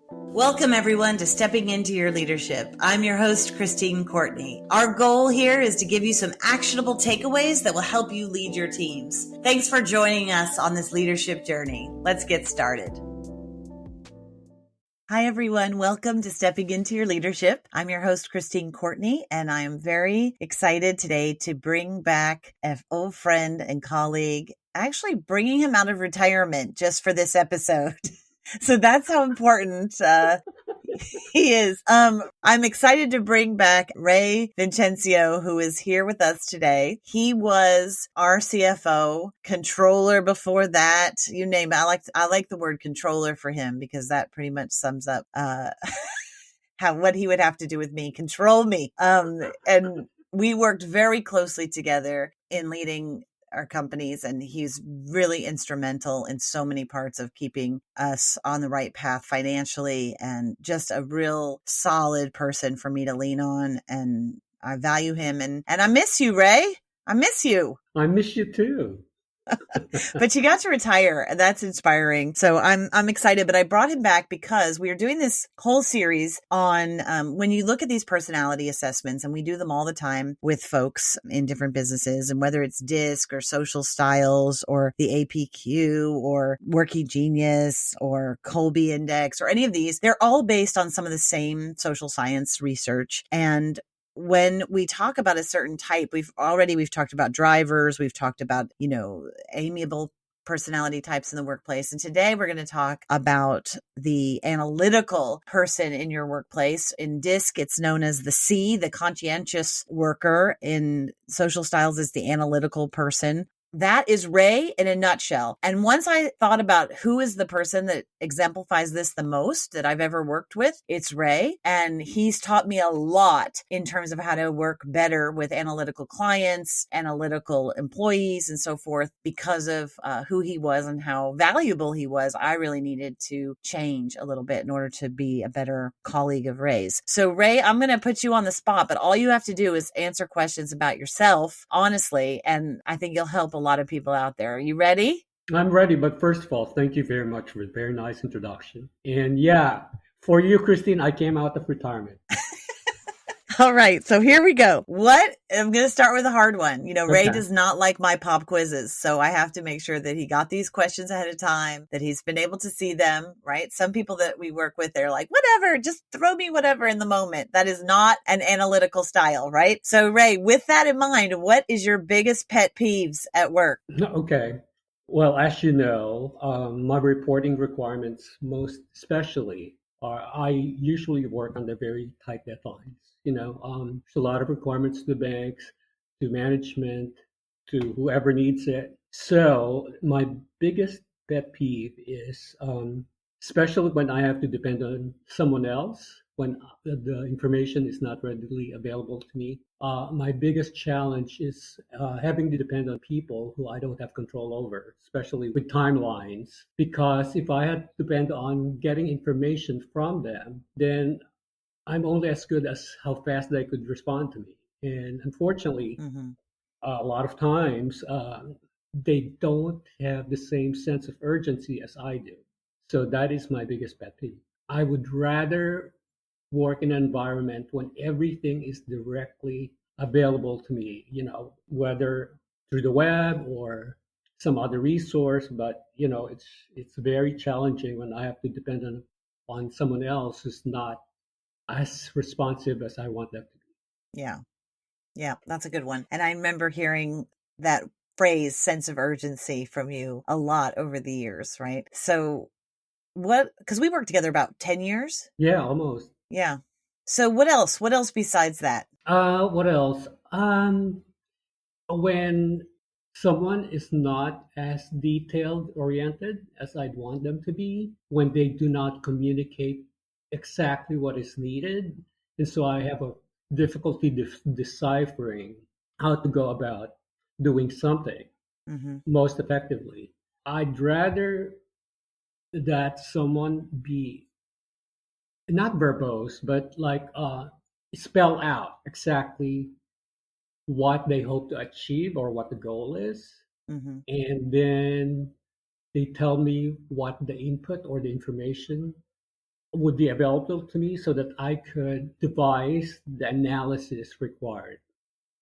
Welcome, everyone, to Stepping Into Your Leadership. I'm your host, Christine Courtney. Our goal here is to give you some actionable takeaways that will help you lead your teams. Thanks for joining us on this leadership journey. Let's get started. Hi, everyone. Welcome to Stepping Into Your Leadership. I'm your host, Christine Courtney, and I am very excited today to bring back an old friend and colleague, actually bringing him out of retirement just for this episode. So that's how important he is. I'm excited to bring back Ray Vicencio, who is here with us today. He was our CFO, controller before that. You name it. I like the word controller for him because that pretty much sums up what he would have to do with me, control me. And we worked very closely together in leading our companies, and he's really instrumental in so many parts of keeping us on the right path financially, and just a real solid person for me to lean on. And I value him, and I miss you, Ray. I miss you. I miss you too. But you got to retire. That's inspiring. So I'm excited, but I brought him back because we are doing this whole series on when you look at these personality assessments, and we do them all the time with folks in different businesses, and whether it's DISC or social styles or the APQ or Working Genius or Colby Index or any of these, they're all based on some of the same social science research. And when we talk about a certain type, we've talked about drivers, we've talked about, amiable personality types in the workplace. And today we're going to talk about the analytical person in your workplace. In DISC, it's known as the C, the conscientious worker. In social styles, it's the analytical person. That is Ray in a nutshell. And once I thought about who is the person that exemplifies this the most that I've ever worked with, it's Ray. And he's taught me a lot in terms of how to work better with analytical clients, analytical employees, and so forth. Because of who he was and how valuable he was, I really needed to change a little bit in order to be a better colleague of Ray's. So Ray, I'm going to put you on the spot, but all you have to do is answer questions about yourself, honestly. And I think you'll help a lot of people out there. Are you ready? I'm ready, but first of all, thank you very much for a very nice introduction. And yeah, for you, Christine, I came out of retirement. All right, so here we go. I'm going to start with a hard one. Ray Okay. does not like my pop quizzes, so I have to make sure that he got these questions ahead of time, that he's been able to see them, right? Some people that we work with, they're like, whatever, just throw me whatever in the moment. That is not an analytical style, right? So Ray, with that in mind, what is your biggest pet peeves at work? Okay. Well, as you know, my reporting requirements, most especially, I usually work under very tight deadlines. There's a lot of requirements to the banks, to management, to whoever needs it. So my biggest pet peeve is, especially when I have to depend on someone else, when the information is not readily available to me. My biggest challenge is having to depend on people who I don't have control over, especially with timelines. Because if I had to depend on getting information from them, then I'm only as good as how fast they could respond to me. And unfortunately, a lot of times they don't have the same sense of urgency as I do. So that is my biggest pet peeve. I would rather work in an environment when everything is directly available to me, whether through the web or some other resource. But it's very challenging when I have to depend on someone else who's not as responsive as I want them to be. Yeah, that's a good one. And I remember hearing that phrase, sense of urgency, from you a lot over the years, right? So because we worked together about 10 years? Yeah, almost. Yeah. So what else? What else besides that? What else? When someone is not as detailed oriented as I'd want them to be, when they do not communicate exactly what is needed, and so I have a difficulty deciphering how to go about doing something most effectively. I'd rather that someone be not verbose, but like spell out exactly what they hope to achieve or what the goal is. And then they tell me what the input or the information would be available to me so that I could devise the analysis required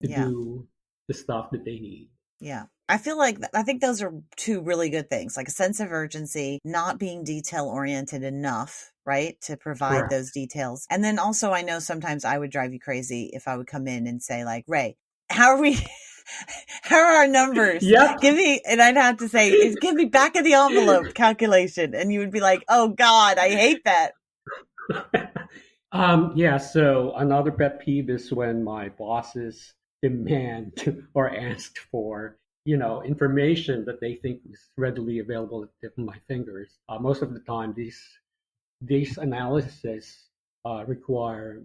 to Yeah. do the stuff that they need. Yeah. I feel like I think those are two really good things, like a sense of urgency, not being detail oriented enough, right, to provide those Correct. details. And then also, I know sometimes I would drive you crazy if I would come in and say, like, Ray, how are we? How are our numbers? Yep. Give me, and I'd have to say, give me back of the envelope calculation. And you would be like, oh God, I hate that. Yeah, so another pet peeve is when my bosses demand or ask for, information that they think is readily available at the tip of my fingers. Most of the time, these analyses require,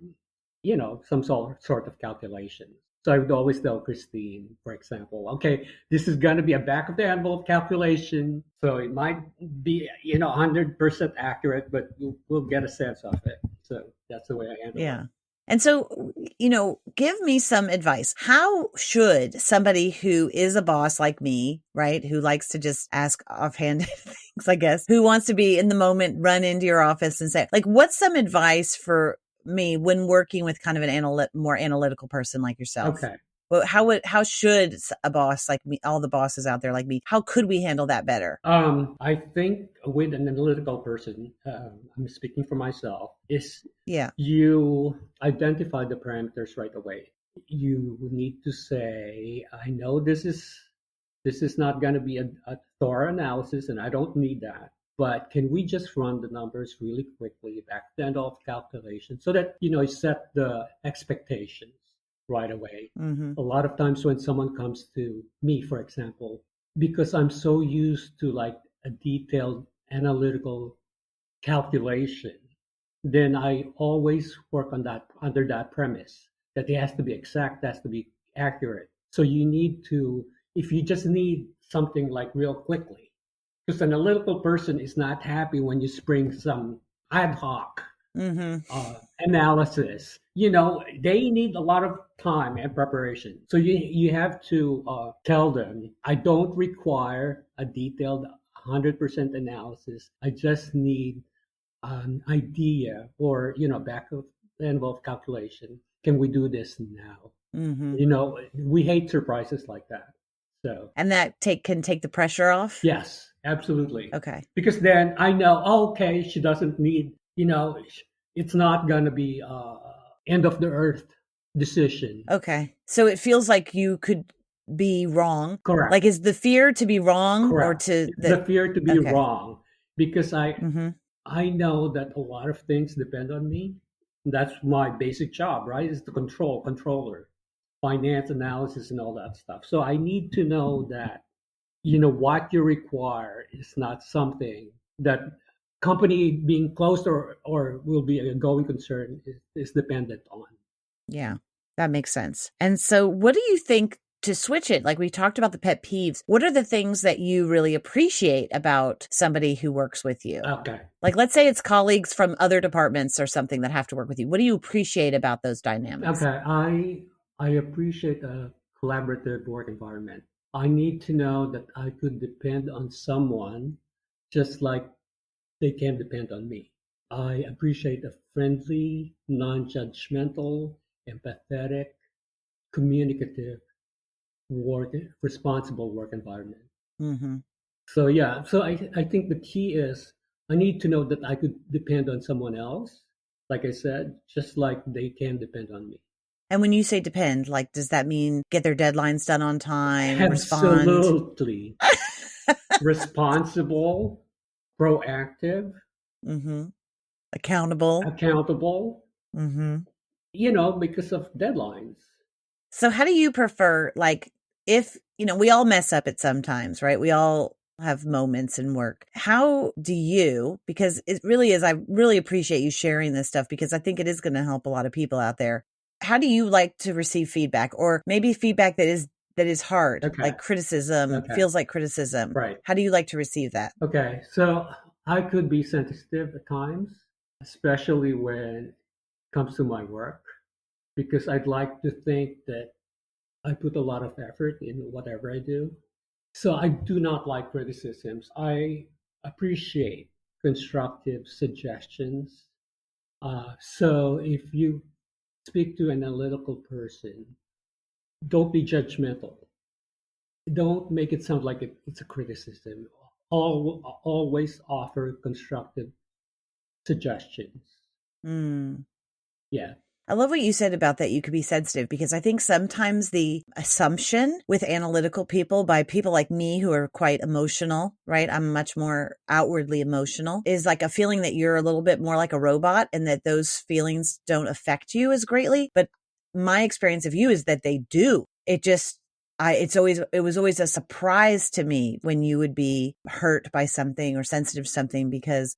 some sort of calculation. So I would always tell Christine, for example, okay, this is going to be a back of the envelope calculation. So it might be, 100% accurate, but we'll get a sense of it. So that's the way I handle Yeah. it. And so, give me some advice. How should somebody who is a boss like me, right, who likes to just ask offhanded things, I guess, who wants to be in the moment, run into your office and say, like, what's some advice for me when working with kind of an more analytical person like yourself? Okay. Well, how should a boss like me, all the bosses out there like me, how could we handle that better? I think with an analytical person, I'm speaking for myself, is Yeah. you identify the parameters right away. You need to say, I know this is not going to be a thorough analysis, and I don't need that. But can we just run the numbers really quickly, back then off calculation, so that you set the expectations right away. Mm-hmm. A lot of times when someone comes to me, for example, because I'm so used to like a detailed analytical calculation, then I always work on that under that premise that it has to be exact, has to be accurate. So you need to, if you just need something like real quickly, because an analytical person is not happy when you spring some ad hoc Mm-hmm. analysis. They need a lot of time and preparation. So you have to tell them, I don't require a detailed 100% analysis. I just need an idea or, back of the envelope calculation. Can we do this now? Mm-hmm. We hate surprises like that. So, And that can take the pressure off. yes, absolutely. Okay. Because then I know, oh, okay, she doesn't need, it's not going to be end of the earth decision. Okay. So it feels like you could be wrong. Correct. Like, is the fear to be wrong or Correct. to It's the fear to be okay. wrong because Mm-hmm. I know that a lot of things depend on me. That's my basic job, right? Is the controller, finance analysis and all that stuff. So I need to know that, what you require is not something that company being closed or will be a going concern is dependent on. Yeah, that makes sense. And so what do you think to switch it? Like we talked about the pet peeves. What are the things that you really appreciate about somebody who works with you? Okay. Like, let's say it's colleagues from other departments or something that have to work with you. What do you appreciate about those dynamics? Okay. I appreciate a collaborative work environment. I need to know that I could depend on someone just like they can depend on me. I appreciate a friendly, non-judgmental, empathetic, communicative work, responsible work environment. Mm-hmm. So yeah, so I think the key is I need to know that I could depend on someone else, like I said, just like they can depend on me. And when you say depend, like, does that mean get their deadlines done on time, respond? Absolutely. Responsible, proactive, Mm-hmm. Accountable. accountable, Mm-hmm. because of deadlines. So how do you prefer, like, if, we all mess up at sometimes, right? We all have moments in work. How do you, because it really is, I really appreciate you sharing this stuff because I think it is going to help a lot of people out there. How do you like to receive feedback, or maybe feedback that is hard, Okay. like criticism, Okay. feels like criticism? Right. How do you like to receive that? Okay. So I could be sensitive at times, especially when it comes to my work, because I'd like to think that I put a lot of effort in whatever I do. So I do not like criticisms. I appreciate constructive suggestions So if you speak to an analytical person, don't be judgmental. Don't make it sound like it's a criticism. Always offer constructive suggestions. Mm. Yeah. I love what you said about that you could be sensitive, because I think sometimes the assumption with analytical people by people like me who are quite emotional, right? I'm much more outwardly emotional, is like a feeling that you're a little bit more like a robot and that those feelings don't affect you as greatly. But my experience of you is that they do. It was always a surprise to me when you would be hurt by something or sensitive to something, because,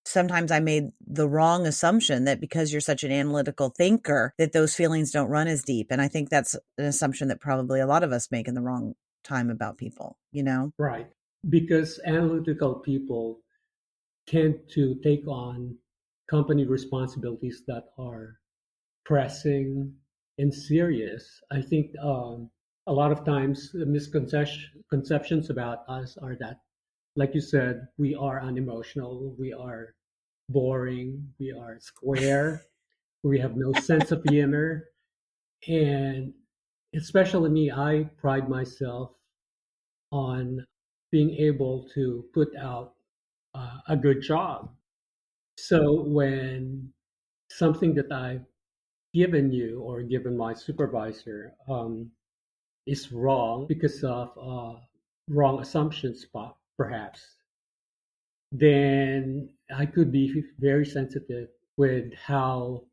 sometimes I made the wrong assumption that because you're such an analytical thinker, that those feelings don't run as deep. And I think that's an assumption that probably a lot of us make in the wrong time about people. Right. Because analytical people tend to take on company responsibilities that are pressing and serious. I think a lot of times the misconceptions about us are that, like you said, we are unemotional, we are boring, we are square, we have no sense of humor. And especially me, I pride myself on being able to put out a good job. So when something that I've given you or given my supervisor is wrong because of wrong assumptions, perhaps, then I could be very sensitive with how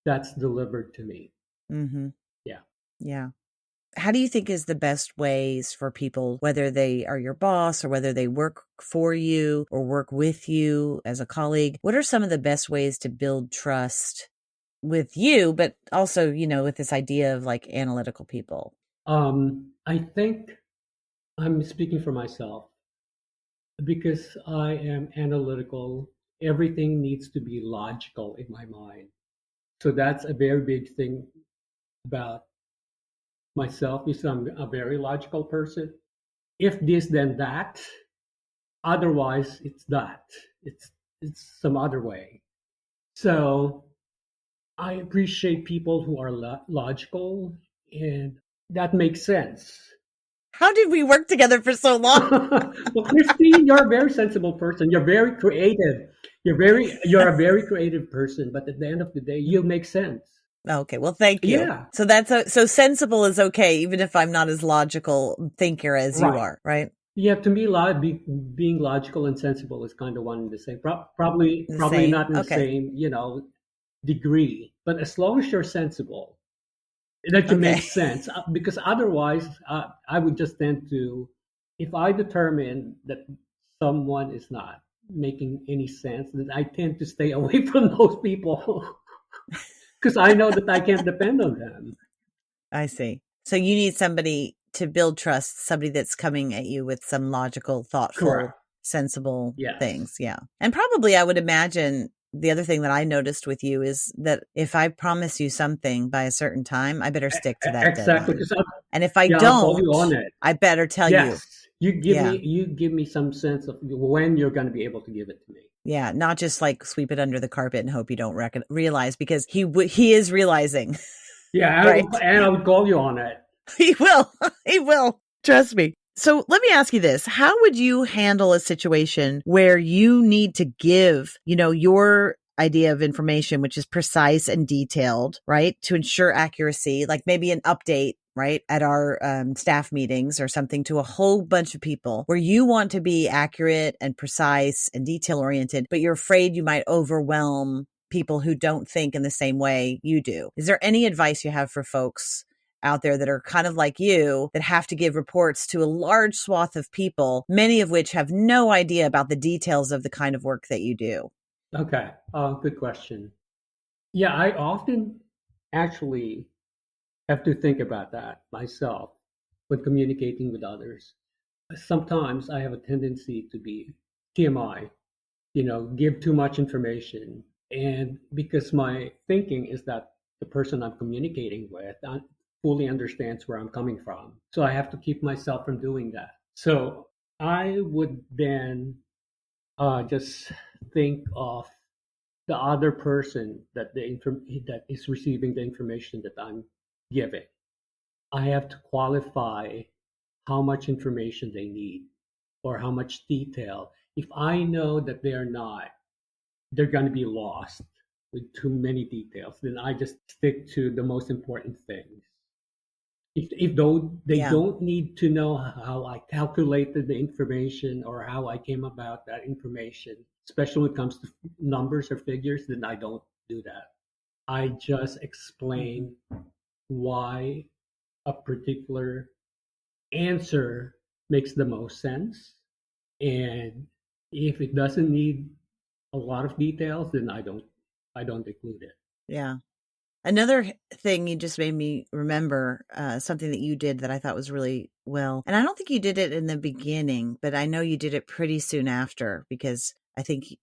that's delivered to me. Mm-hmm. Yeah. Yeah. How do you think is the best ways for people, whether they are your boss or whether they work for you or work with you as a colleague? What are some of the best ways to build trust with you, but also, with this idea of like analytical people? I think I'm speaking for myself because I am analytical. Everything needs to be logical in my mind. So that's a very big thing about myself is I'm a very logical person. If this, then that. Otherwise, it's that. It's it's some other way. So I appreciate people who are logical, and that makes sense. How did we work together for so long? Well, Christine, you're a very sensible person. You're very creative. You're a very creative person. But at the end of the day, you make sense. Okay, well, thank you. Yeah, So so sensible is okay, even if I'm not as logical thinker as you right. are, right? Yeah, to me, being logical and sensible is kind of one and the same. The Probably same. not in the Okay. same, degree. But as long as you're sensible, that you Okay. make sense, because otherwise, I would just tend to, if I determine that someone is not making any sense, then I tend to stay away from those people because I know that I can't depend on them. I see. So you need somebody to build trust, somebody that's coming at you with some logical, Correct. thoughtful, sensible Yes. things. Yeah. And probably I would imagine the other thing that I noticed with you is that if I promise you something by a certain time, I better stick to that Exactly. deadline. And if I Yeah, I'll call you don't, on it. I better tell you. Yes. Yeah. You give me some sense of when you're going to be able to give it to me. Yeah. Not just like sweep it under the carpet and hope you don't realize, because he is realizing, Yeah, right? and I would call you on it. He will. He will. Trust me. So let me ask you this. How would you handle a situation where you need to give, your idea of information, which is precise and detailed, right? To ensure accuracy, like maybe an update, right? At our staff meetings or something to a whole bunch of people where you want to be accurate and precise and detail oriented, but you're afraid you might overwhelm people who don't think in the same way you do. Is there any advice you have for folks out there that are kind of like you that have to give reports to a large swath of people, many of which have no idea about the details of the kind of work that you do? Okay, good question. Yeah, I often actually have to think about that myself when communicating with others. Sometimes I have a tendency to be TMI, give too much information. And because my thinking is that the person I'm communicating with fully understands where I'm coming from. So I have to keep myself from doing that. So I would then just think of the other person that is receiving the information that I'm giving. I have to qualify how much information they need or how much detail. If I know that they're going to be lost with too many details, then I just stick to the most important things. If though they Yeah. don't need to know how I calculated the information or how I came about that information, especially when it comes to numbers or figures, then I don't do that. I just Hmm. explain why a particular answer makes the most sense. And if it doesn't need a lot of details, then I don't include it. Yeah. Another thing you just made me remember, something that you did that I thought was really well. And I don't think you did it in the beginning, but I know you did it pretty soon after because I think,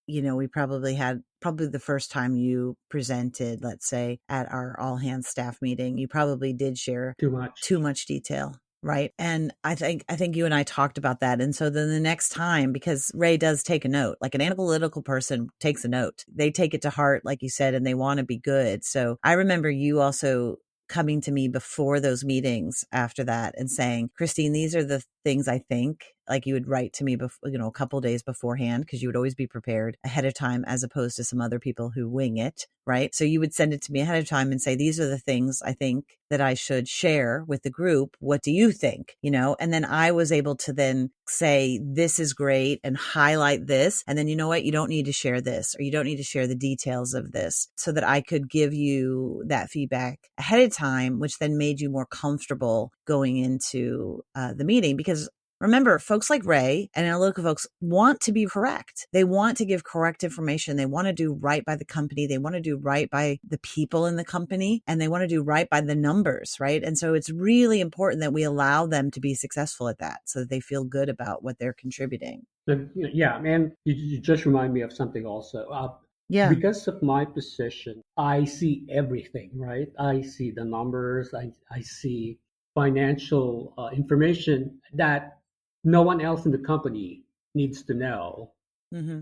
we probably had the first time you presented, let's say at our all hands staff meeting, you probably did share Too much. too much detail. Right. And I think you and I talked about that. And so then the next time, because Ray does take a note, like an analytical person takes a note, they take it to heart, like you said, and they want to be good. So I remember you also coming to me before those meetings after that and saying, Christine, these are the things I think. Like you would write to me before, a couple days beforehand, because you would always be prepared ahead of time as opposed to some other people who wing it. Right. So you would send it to me ahead of time and say, these are the things I think that I should share with the group. What do you think? And then I was able to then say, this is great and highlight this. And then you know what? You don't need to share this, or you don't need to share the details of this, so that I could give you that feedback ahead of time, which then made you more comfortable going into the meeting. Because remember, folks like Ray and analytical folks want to be correct. They want to give correct information. They want to do right by the company. They want to do right by the people in the company, and they want to do right by the numbers, right? And so it's really important that we allow them to be successful at that so that they feel good about what they're contributing. Yeah, man, you just remind me of something also. Yeah. Because of my position, I see everything, right? I see the numbers, I see financial information that no one else in the company needs to know. Mm-hmm.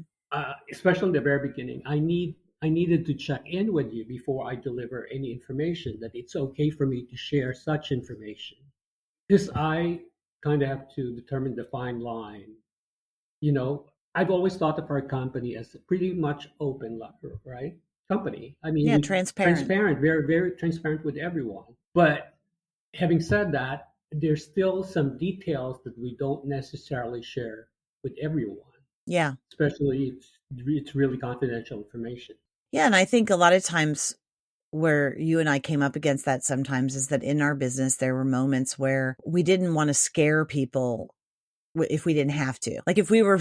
Especially in the very beginning, I needed to check in with you before I deliver any information that it's okay for me to share such information. Because I kind of have to determine the fine line. You know, I've always thought of our company as a pretty much open, right? Company. I mean, Yeah. we Transparent. transparent, very, very transparent with everyone. But having said that, there's still some details that we don't necessarily share with everyone, Yeah. especially if it's really confidential information. Yeah. And I think a lot of times where you and I came up against that sometimes is that in our business, there were moments where we didn't want to scare people if we didn't have to. Like if we were,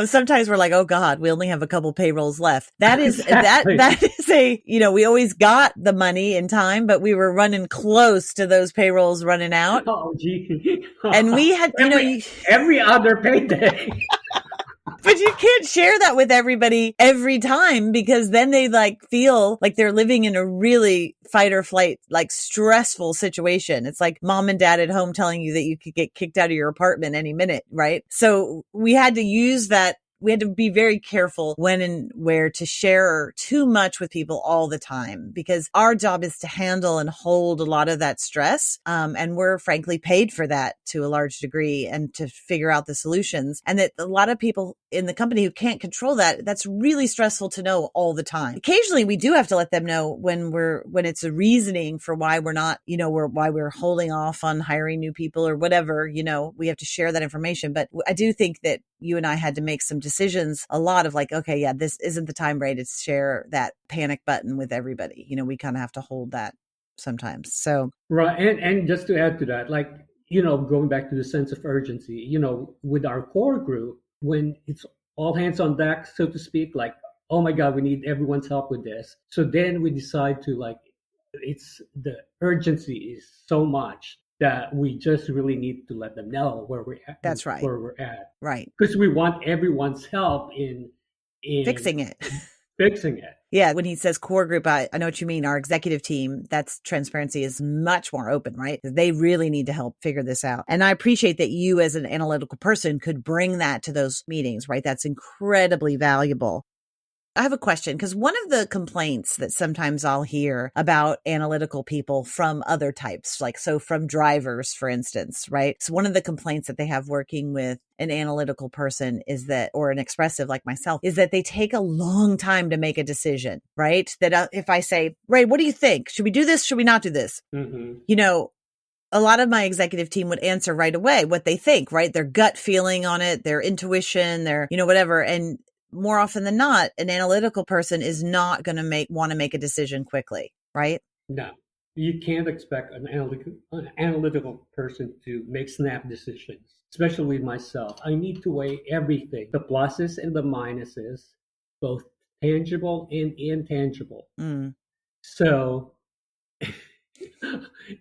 sometimes we're like, oh God, we only have a couple payrolls left. That is, Exactly. that is we always got the money in time, but we were running close to those payrolls running out. Oh, gee. And we had, every other payday. but you can't share that with everybody every time, because then they feel like they're living in a really fight or flight, stressful situation. It's like mom and dad at home telling you that you could get kicked out of your apartment any minute, right? So we had to use that. We had to be very careful when and where to share too much with people all the time, because our job is to handle and hold a lot of that stress. And we're frankly paid for that to a large degree, and to figure out the solutions. And that a lot of people in the company who can't control that, that's really stressful to know all the time. Occasionally we do have to let them know when it's a reasoning for why we're not, why we're holding off on hiring new people or whatever, we have to share that information. But I do think that you and I had to make some decisions, a lot of okay, yeah, this isn't the time, right, to share that panic button with everybody. We kind of have to hold that sometimes. So, Right. And just to add to that, going back to the sense of urgency, with our core group, when it's all hands on deck, so to speak, oh my God, we need everyone's help with this. So then we decide to it's the urgency is so much that we just really need to let them know where we're at, that's right. Right. Because we want everyone's help in fixing it. Fixing it. Yeah. When he says core group, I know what you mean. Our executive team, that's transparency is much more open, right? They really need to help figure this out. And I appreciate that you as an analytical person could bring that to those meetings, right? That's incredibly valuable. I have a question, because one of the complaints that sometimes I'll hear about analytical people from other types, like so from drivers, for instance, right? So one of the complaints that they have working with an analytical person is that, or an expressive like myself, is that they take a long time to make a decision, right? That if I say, Ray, what do you think? Should we do this? Should we not do this? Mm-hmm. You know, a lot of my executive team would answer right away what they think, right? Their gut feeling on it, their intuition, their, whatever. And more often than not, an analytical person is not going to want to make a decision quickly, right? No, you can't expect an analytical person to make snap decisions, especially with myself. I need to weigh everything, the pluses and the minuses, both tangible and intangible. Mm. So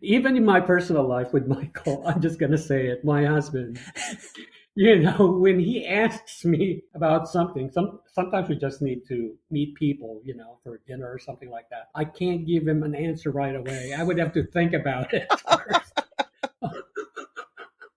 even in my personal life with Michael, I'm just going to say it, my husband, when he asks me about something, sometimes we just need to meet people, for dinner or something like that. I can't give him an answer right away. I would have to think about it first.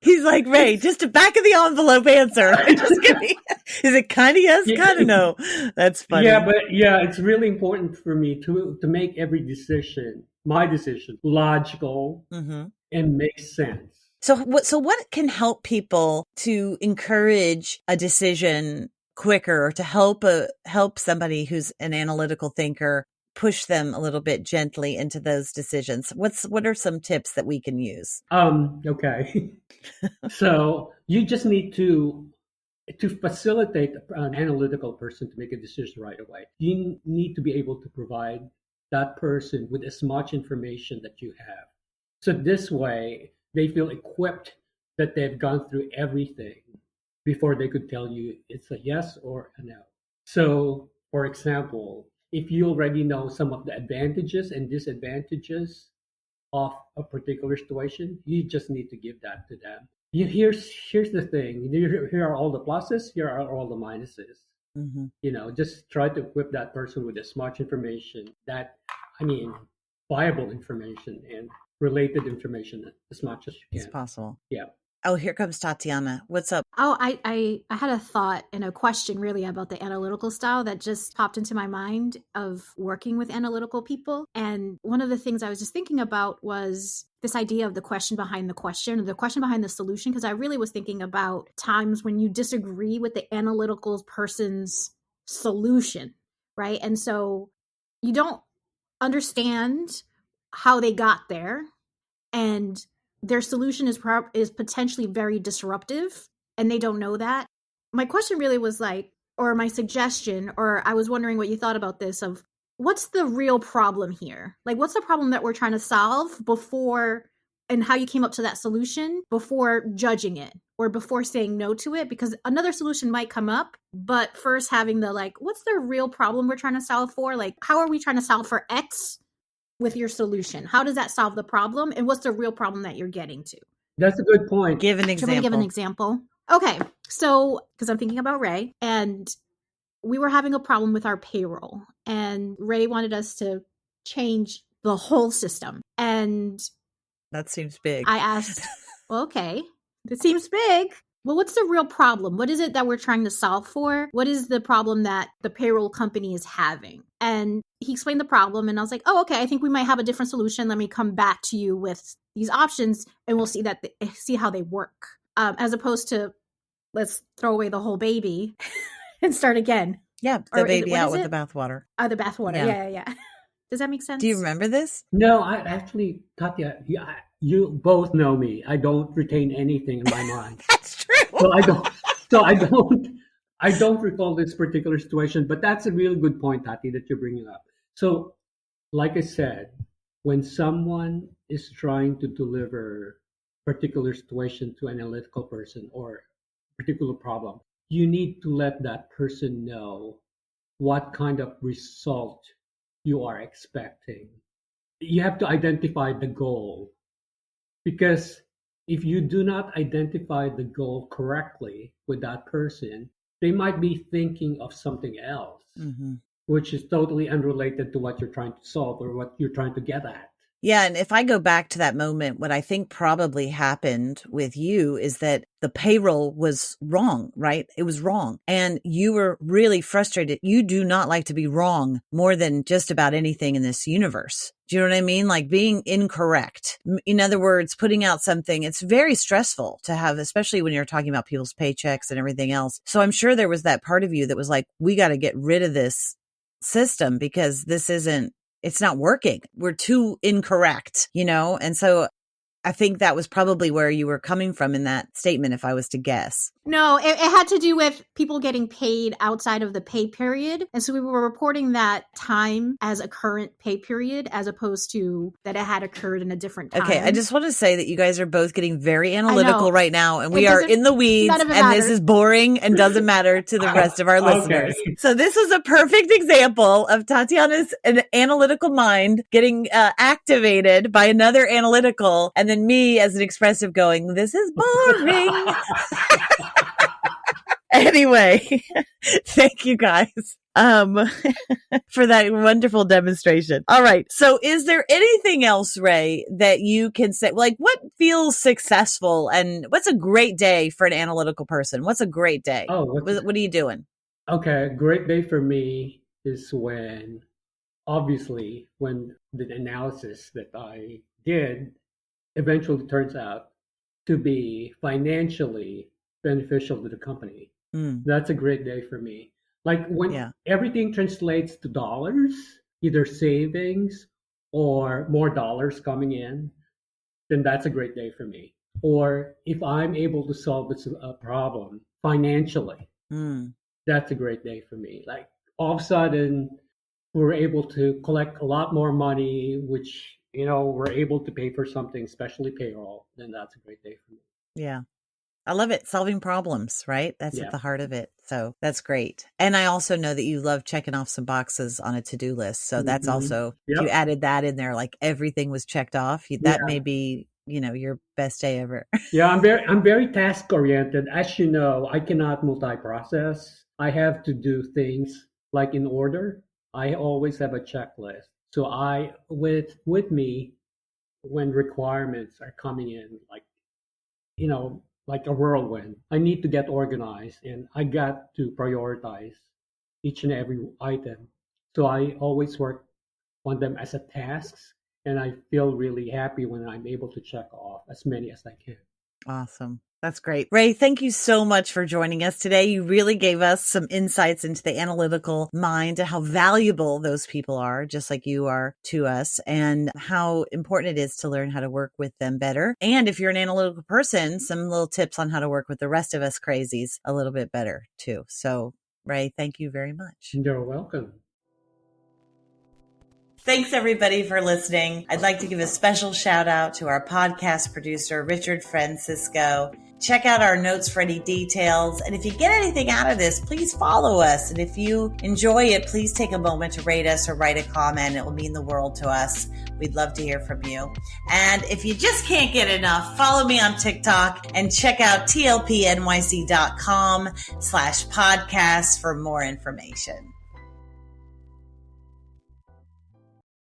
He's like, Ray, just a back of the envelope answer. Just kidding. Is it kind of yes, kind of no? That's funny. Yeah, but it's really important for me to make every decision, my decision, logical and make sense. So what can help people to encourage a decision quicker, or to help somebody who's an analytical thinker push them a little bit gently into those decisions? What are some tips that we can use? Okay. So you just need to facilitate an analytical person to make a decision right away. You need to be able to provide that person with as much information that you have. So this way, they feel equipped that they've gone through everything before they could tell you it's a yes or a no. So, for example, if you already know some of the advantages and disadvantages of a particular situation, you just need to give that to them. Here's the thing. Here are all the pluses. Here are all the minuses. Mm-hmm. Just try to equip that person with as much information viable information and related information as much as you can. As possible. Yeah. Oh, here comes Tatiana. What's up? Oh, I had a thought and a question really about the analytical style that just popped into my mind of working with analytical people. And one of the things I was just thinking about was this idea of the question behind the question, or the question behind the solution, because I really was thinking about times when you disagree with the analytical person's solution, right? And so you don't understand how they got there, and their solution is potentially very disruptive, and they don't know that. My question really was or my suggestion, or I was wondering what you thought about this, of what's the real problem here? What's the problem that we're trying to solve before, and how you came up to that solution before judging it or before saying no to it? Because another solution might come up, but first having the what's the real problem we're trying to solve for? How are we trying to solve for X with your solution? How does that solve the problem? And what's the real problem that you're getting to? That's a good point. Give an example. Should we give an example? Okay. So, because I'm thinking about Ray, and we were having a problem with our payroll, and Ray wanted us to change the whole system. And that seems big. I asked, well, okay, that seems big. Well, what's the real problem? What is it that we're trying to solve for? What is the problem that the payroll company is having? And he explained the problem, and I was like, oh, okay, I think we might have a different solution. Let me come back to you with these options, and we'll see how they work. As opposed to, let's throw away the whole baby and start again. Yeah, the baby out with the bathwater. The bathwater. Yeah. Does that make sense? Do you remember this? No, I actually, Katya, you both know me. I don't retain anything in my mind. That's true. So I don't recall this particular situation, but that's a really good point, Tati, that you're bringing up. So, like I said, when someone is trying to deliver a particular situation to an analytical person or a particular problem, you need to let that person know what kind of result you are expecting. You have to identify the goal, because if you do not identify the goal correctly with that person, they might be thinking of something else, which is totally unrelated to what you're trying to solve or what you're trying to get at. Yeah. And if I go back to that moment, what I think probably happened with you is that the payroll was wrong, right? It was wrong. And you were really frustrated. You do not like to be wrong more than just about anything in this universe. Do you know what I mean? Like being incorrect. In other words, putting out something, it's very stressful to have, especially when you're talking about people's paychecks and everything else. So I'm sure there was that part of you that was like, we got to get rid of this system because it's not working. We're too incorrect, And so I think that was probably where you were coming from in that statement, if I was to guess. No, it had to do with people getting paid outside of the pay period. And so we were reporting that time as a current pay period as opposed to that it had occurred in a different time. Okay, I just want to say that you guys are both getting very analytical right now, and we are in the weeds, and this is boring and doesn't matter to the rest of our listeners. So this was a perfect example of Tatiana's analytical mind getting activated by another analytical, and then me as an expressive going, this is boring. Anyway, thank you guys for that wonderful demonstration. All right. So is there anything else, Ray, that you can say, like what feels successful and what's a great day for an analytical person? What's a great day? Oh, what are you doing? Okay. A great day for me is when the analysis that I did eventually turns out to be financially beneficial to the company. That's a great day for me. Like when everything translates to dollars, either savings or more dollars coming in, then that's a great day for me. Or if I'm able to solve a problem financially, that's a great day for me. Like all of a sudden, we're able to collect a lot more money, which, we're able to pay for something, especially payroll, then that's a great day for me. Yeah. I love it. Solving problems, right? That's at the heart of it. So that's great. And I also know that you love checking off some boxes on a to-do list. So that's also, if you added that in there, like everything was checked off, that may be, your best day ever. Yeah, I'm very task oriented. As you know, I cannot multi-process. I have to do things like in order. I always have a checklist. So with me, when requirements are coming in, like a whirlwind, I need to get organized and I got to prioritize each and every item. So I always work on them as a tasks, and I feel really happy when I'm able to check off as many as I can. Awesome. That's great. Ray, thank you so much for joining us today. You really gave us some insights into the analytical mind and how valuable those people are, just like you are to us, and how important it is to learn how to work with them better. And if you're an analytical person, some little tips on how to work with the rest of us crazies a little bit better too. So, Ray, thank you very much. You're welcome. Thanks, everybody, for listening. I'd like to give a special shout out to our podcast producer, Richard Francisco. Check out our notes for any details. And if you get anything out of this, please follow us. And if you enjoy it, please take a moment to rate us or write a comment. It will mean the world to us. We'd love to hear from you. And if you just can't get enough, follow me on TikTok and check out tlpnyc.com/podcast for more information.